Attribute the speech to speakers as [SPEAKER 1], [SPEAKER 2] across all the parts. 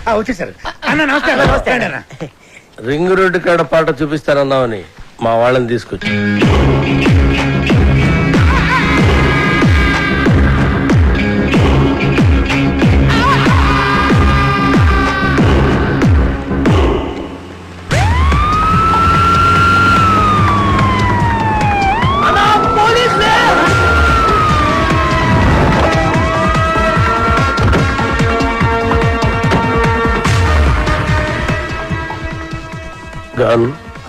[SPEAKER 1] వచ్చేసారు అన్న. నమస్తే నమస్తే అన్న.
[SPEAKER 2] రింగ్ రోడ్డు కాడ పాట చూపిస్తానన్నావని మా వాళ్ళని తీసుకొచ్చి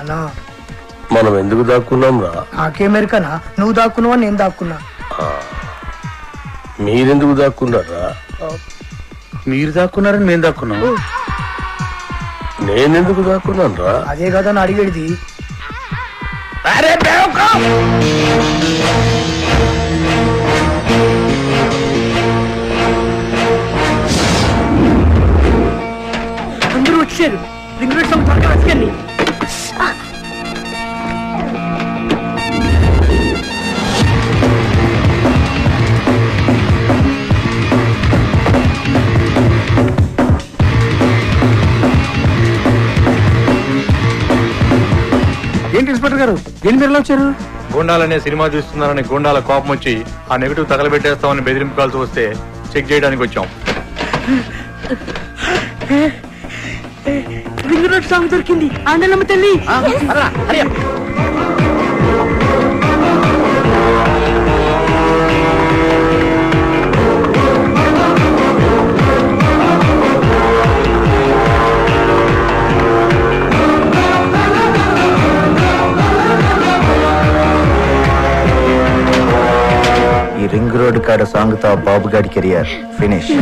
[SPEAKER 3] అన్నా
[SPEAKER 2] మనం ఎందుకు దాక్కున్నాం రా?
[SPEAKER 3] నాకేమెరికనా నువ్వు దాక్కున్నావా నేను దాక్కున్నా?
[SPEAKER 2] మీరెందుకు దాక్కున్నారా?
[SPEAKER 1] మీరు దాక్కున్నారని మేము దాక్కున్నాం.
[SPEAKER 2] నేనెందుకు దాక్కున్నాను రా?
[SPEAKER 3] అదే కదా అని అడిగేది. అందరూ వచ్చారు. రింగ్ రోడ్ సాంగ్ త్వరగా వచ్చేయండి.
[SPEAKER 1] ఏంటి ఇన్స్పెక్టర్ గారు దేని మీరు వచ్చారు?
[SPEAKER 4] గుండాలనే సినిమా చూస్తున్నారని గుండాల కోపం వచ్చి ఆ నెగటివ్ తగలబెట్టేస్తామని బెదిరింపు కాల్సి వస్తే చెక్ చేయడానికి వచ్చాం.
[SPEAKER 3] రింగ్ రోడ్ సాంగ్ దొరికింది. ఆండలమ్మ తల్లి.
[SPEAKER 5] ఈ రింగ్ రోడ్ కాడ సాంగ్ తో బాబు గారి కెరియర్ ఫినిష్.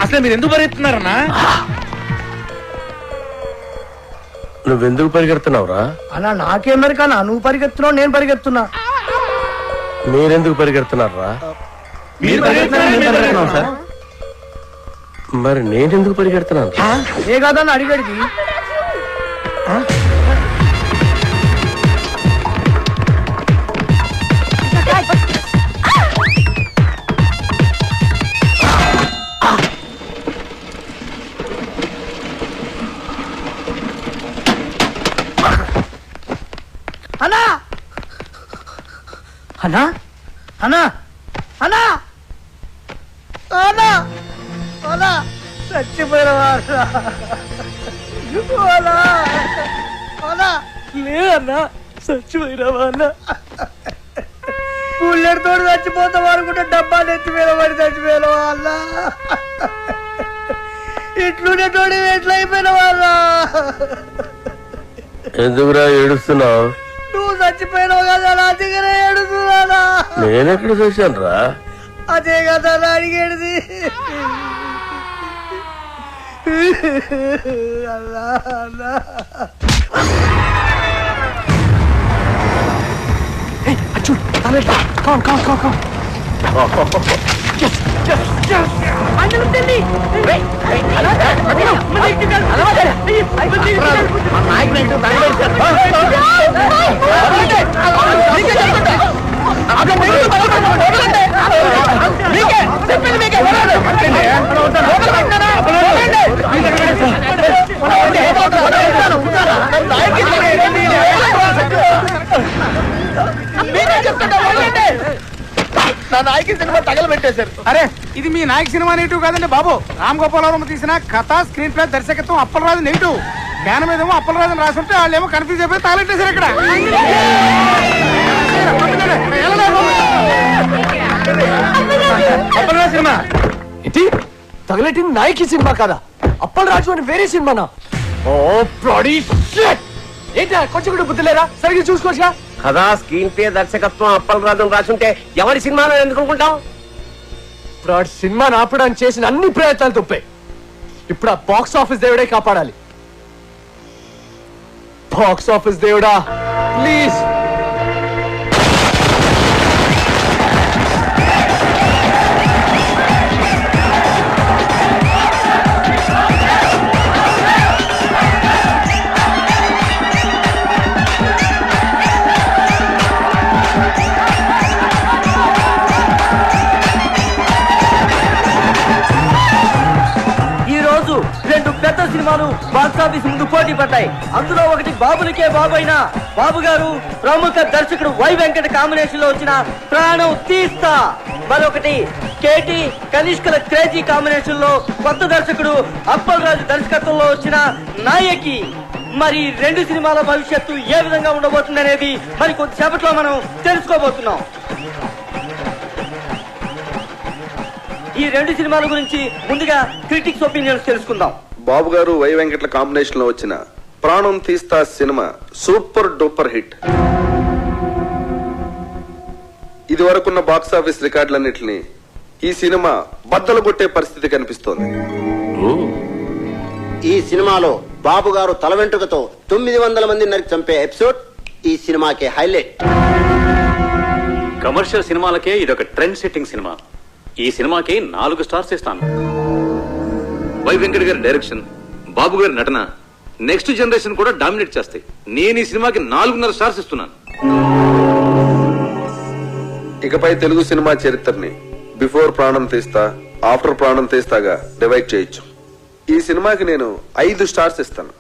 [SPEAKER 1] అసలు మీరు ఎందుకు పరిగెత్తున్నారన్నా?
[SPEAKER 2] నువ్వెందుకు పరిగెడుతున్నావురా?
[SPEAKER 3] అలా నాకేమెరికనా నువ్వు పరిగెత్తున్నావు నేను పరిగెత్తున్నా.
[SPEAKER 2] మీరెందుకు పరిగెడుతున్నారా? మరి నేనెందుకు పరిగెడుతున్నాను?
[SPEAKER 3] ఏ కదా అని అడిగేది. అన్నా అన్నా అన్నా అన్నా అన్నా అన్నా చచ్చిపోయినవా లేదన్నా చచ్చిపోయినవా అన్న పుల్లెడితో చచ్చిపోతాం అనుకుంటే డబ్బాలు ఎత్తిపోయిన పడి చచ్చిపోయినవా అన్న ఇట్లుండే తోడి ఎట్లా అయిపోయిన వాళ్ళ
[SPEAKER 2] ఎందుకురా ఏడుస్తున్నావు?
[SPEAKER 3] నువ్వు చచ్చిపోయినావు కదా నా దగ్గర ఏడుస్తున్నానా?
[SPEAKER 2] నేనెక్కడ చూశాను రా?
[SPEAKER 3] అదే కదా నా అడిగేది. అల్లా అల్లా
[SPEAKER 5] నా నాయకి సినిమా తగలబెట్టేశారు.
[SPEAKER 1] అరే ఇది మీ నాయక సినిమా నెగిటివ్ కాదండి బాబు. రామ్ గోపాలవరం తీసిన కథ, స్క్రీన్ ప్లే, దర్శకత్వం అప్పలరాజు నెగిటివ్. జ్ఞానం మీదేమో అప్పలరాజు రాసుంటే వాళ్ళు ఏమో కన్ఫ్యూజ్ అయిపోయి తగలెట్టేశారు ఇక్కడ. అప్పలరాజు సినిమా
[SPEAKER 3] ఇది తగలెట్టింది నాయకి సినిమా కదా, అప్పలరాజు అని వేరే సినిమానా? ఓ బ్లడీ షిట్! ఏంటా కొంచెం కూడా బుద్ధి లేదా? సరిగ్గా చూసుకోవచ్చుగా.
[SPEAKER 6] కదా స్క్రీన్ ప్లే దర్శకత్వం అప్పలరాజు రాసుంటే ఎవరి సినిమాలో ఎందుకు అనుకుంటాం?
[SPEAKER 3] ఇప్పుడు ఆ సినిమాని ఆపడానికి చేసిన అన్ని ప్రయత్నాలు తప్పాయి. ఇప్పుడు ఆ బాక్స్ ఆఫీస్ దేవుడే కాపాడాలి. బాక్స్ ఆఫీస్ దేవుడా ప్లీజ్.
[SPEAKER 7] రెండు పెద్ద సినిమాలు బాక్స్ ఆఫీస్ ముందు పోటీ పడ్డాయి. అందులో ఒకటి బాబులకే బాబు అయిన బాబు గారు ప్రముఖ దర్శకుడు వై వెంకట కాంబినేషన్ లో వచ్చిన ప్రాణం తీస్తా, మరొకటి కేటీ కనిష్కల క్రేజీ కాంబినేషన్ లో కొత్త దర్శకుడు అప్పలరాజు దర్శకత్వంలో వచ్చిన నాయకి. మరి రెండు సినిమాల భవిష్యత్తు ఏ విధంగా ఉండబోతుంది అనేది మరి కొద్దిసేపట్లో మనం తెలుసుకోబోతున్నాం. ఈ రెండు సినిమాల గురించి ముందుగా క్రిటిక్స్ ఒపీనియన్స్ తెలుసుకుందాం.
[SPEAKER 8] బాబు గారు వై వెంకట్ల కాంబినేషన్ లో వచ్చిన ప్రాణం తీస్తా సినిమా సూపర్ డూపర్ హిట్. ఇది వరకున్న బాక్స్ ఆఫీస్ రికార్డులన్నిటిని ఈ సినిమా బద్దలు కొట్టే పరిస్థితి కనిపిస్తోంది.
[SPEAKER 9] ఈ సినిమాలో బాబు గారు తల వెంట్రుకతో 900 మంది నరికి చంపే ఎపిసోడ్ ఈ సినిమాకి హైలైట్.
[SPEAKER 10] కమర్షియల్ సినిమాలకే ఇదొక ట్రెండ్ సెట్టింగ్ సినిమా. ఈ సినిమాకి 4 స్టార్స్ ఇస్తాను.
[SPEAKER 11] వై వెంకట గారి డైరెక్షన్, బాబు గారి నటన నెక్స్ట్ జనరేషన్ కూడా డామినేట్ చేస్తాయి. నేను ఈ సినిమాకి 4.5 స్టార్స్ ఇస్తున్నాను.
[SPEAKER 8] ఇకపై తెలుగు సినిమా చరిత్రని బిఫోర్ ప్రాణం తీస్తా, ఆఫ్టర్ ప్రాణం తీస్తాగా డివైడ్ చేయొచ్చు. ఈ సినిమాకి నేను 5 స్టార్స్ ఇస్తాను.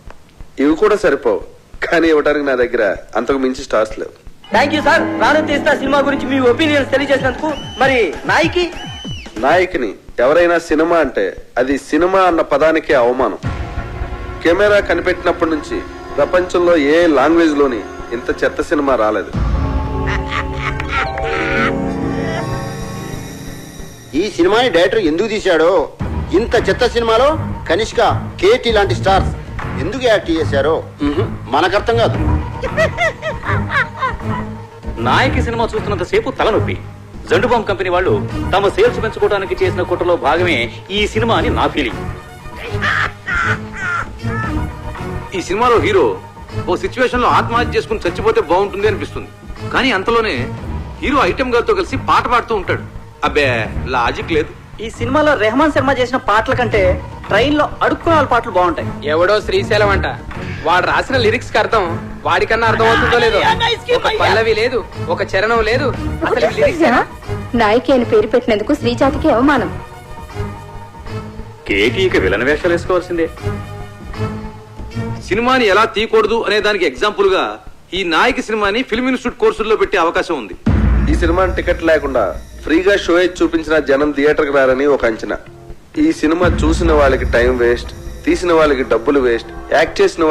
[SPEAKER 8] ఇవి కూడా సరిపోవు, కానీ ఇవ్వడానికి నా దగ్గర అంతకు మించి స్టార్స్ లేవు.
[SPEAKER 7] Thank you sir. ప్రాణం తీస్తా సినిమా గురించి మీ ఒపీనియన్స్ తెలియజేసినందుకు. మరి
[SPEAKER 8] నాయకిని ఎవరైనా సినిమా అంటే అది సినిమా అన్న పదానికే అవమానం. కెమెరా కనిపెట్టినప్పటి నుంచి ప్రపంచంలో ఏ లాంగ్వేజ్ లోని ఇంత చెత్త సినిమా రాలేదు.
[SPEAKER 9] ఈ సినిమాని డైరెక్టర్ ఎందుకు తీశాడో, ఇంత చెత్త సినిమాలో కనిష్క, కేటీ లాంటి స్టార్స్ ఎందుకు యాక్ట్ చేశారో మనకు అర్థం కాదు.
[SPEAKER 10] నాయకి సినిమా చూస్తున్నంత సేపు తలనొప్పి. జండుబామ్ కంపెనీ వాళ్ళు తమ సేల్స్ పెంచుకోవడానికి చేసిన కుట్రలో భాగమే ఈ సినిమా అని నా ఫీలింగ్.
[SPEAKER 11] ఈ సినిమాలో హీరో ఓ సిచ్యువేషన్ లో ఆత్మహత్య చేసుకుని చచ్చిపోతే బాగుంటుంది అనిపిస్తుంది. కానీ అంతలోనే హీరో ఐటెం గారితో కలిసి పాట పాడుతూ ఉంటాడు. అబ్బే లాజిక్ లేదు.
[SPEAKER 7] ఈ సినిమాలో రెహమాన్ శర్మ చేసిన పాటల కంటే ట్రైన్ లో అడుక్కునే పాటలు బాగుంటాయి.
[SPEAKER 3] ఎవడో శ్రీశైలం అంట, వాడు రాసిన లిరిక్స్ కి అర్థం వాడికన్నా అర్థం అవుతుందో లేదో. ఒక పల్లవి లేదు, ఒక చరణం లేదు.
[SPEAKER 12] నాయకి అని పేరు పెట్టినందుకు శ్రీజాతికి అవమానం.
[SPEAKER 10] కేటీకి విలన్ వేషాలు వేసుకోవాల్సిందే.
[SPEAKER 11] సినిమాని ఎలా తీయకూడదు అనే దానికి ఎగ్జాంపుల్ గా ఈ నాయకి సినిమాని ఫిల్మ్ ఇన్స్టిట్యూట్ కోర్సుల్లో పెట్టే అవకాశం ఉంది.
[SPEAKER 8] ఈ సినిమాని టికెట్ లేకుండా ఫ్రీగా షో చూపించిన జనం థియేటర్ కి రారని ఒక అంచనా. ఈ సినిమా చూసిన వాళ్ళకి టైం వేస్ట్, తీసిన వాళ్ళకి డబ్బులు వేస్ట్, యాక్ట్ చేసిన